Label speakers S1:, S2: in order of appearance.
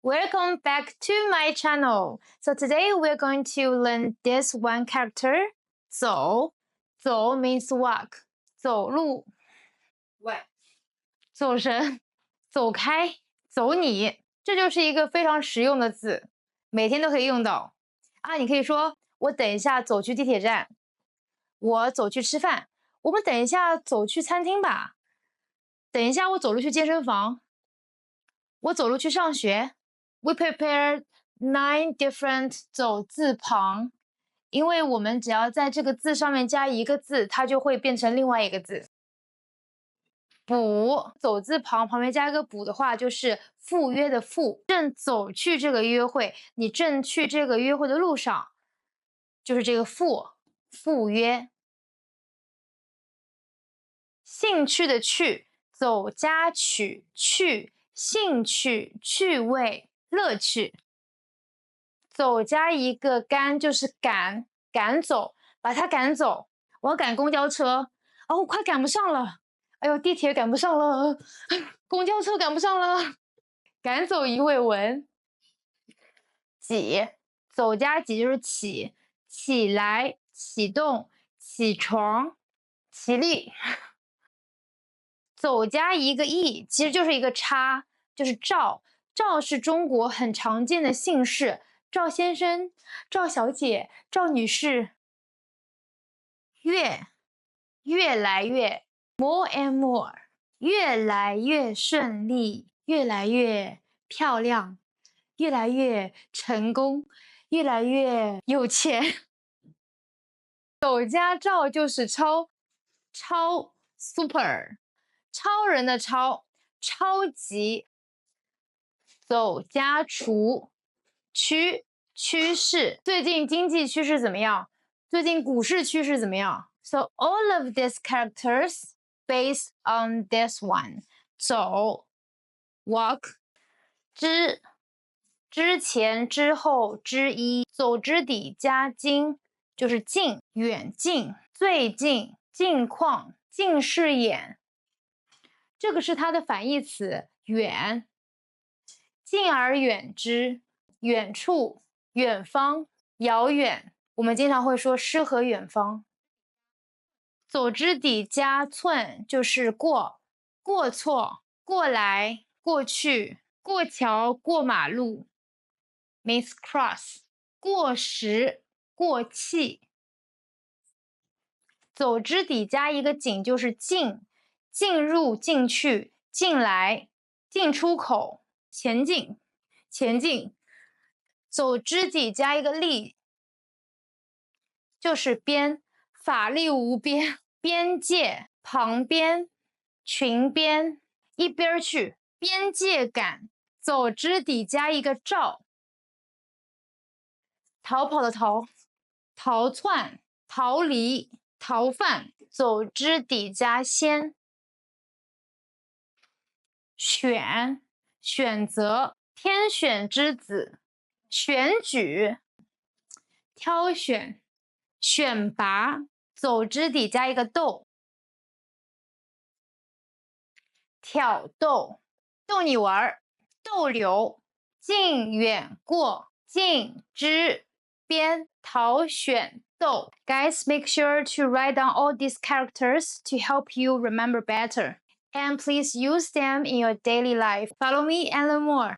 S1: Welcome back to my channel. So today we're going to learn this one character. 走 means walk. 走路 走神 走开 走你，这就是一个非常实用的字，每天都可以用到啊。你可以说我等一下走去地铁站，我走去吃饭，我们等一下走去餐厅吧，等一下我走路去健身房，我走路去上学。We prepared 9 different 走字旁，因为我们只要在这个字上面加一个字，它就会变成另外一个字。补走字旁旁边加一个补的话，就是赴约的赴，正走去这个约会，你正去这个约会的路上，就是这个赴约。兴趣的趣，走加取趣，兴趣趣味乐趣。走加一个赶就是赶走，把它赶走。我要赶公交车，哦，我快赶不上了。哎呦，地铁赶不上了，公交车赶不上了，赶走一位文。起，走加起就是起，起来，启动，起床，起立。走加一个义，其实就是一个叉，就是赵。赵是中国很常见的姓氏，赵先生、赵小姐、赵女士。越来越 more and more， 越来越顺利，越来越漂亮，越来越成功，越来越有钱。走加赵就是超 super， 超人的超，超级。走加除趋势，最近经济趋势怎么样？最近股市趋势怎么样？ So all of these characters based on this one. 走 walk 之前之后之一，走之底加近就是近远近最近近况近视眼，这个是它的反义词远。近而远之，远处远方遥远，我们经常会说诗和远方。走之底加寸就是过错过来过去过桥过马路 means cross， 过时过气。走之底加一个进就是进入进去进来进出口前进走之底加一个立就是边，法力无边，边界旁边群边一边去边界感。走之底加一个照，逃跑的逃，逃窜逃离逃犯。走之底加先，选择天选之子，选举挑选选拔。走之底加一个逗，挑逗逗你玩，逗留近远过近之边讨选逗。Guys, make sure to write down all these characters to help you remember better. And please use them in your daily life. Follow me and learn more.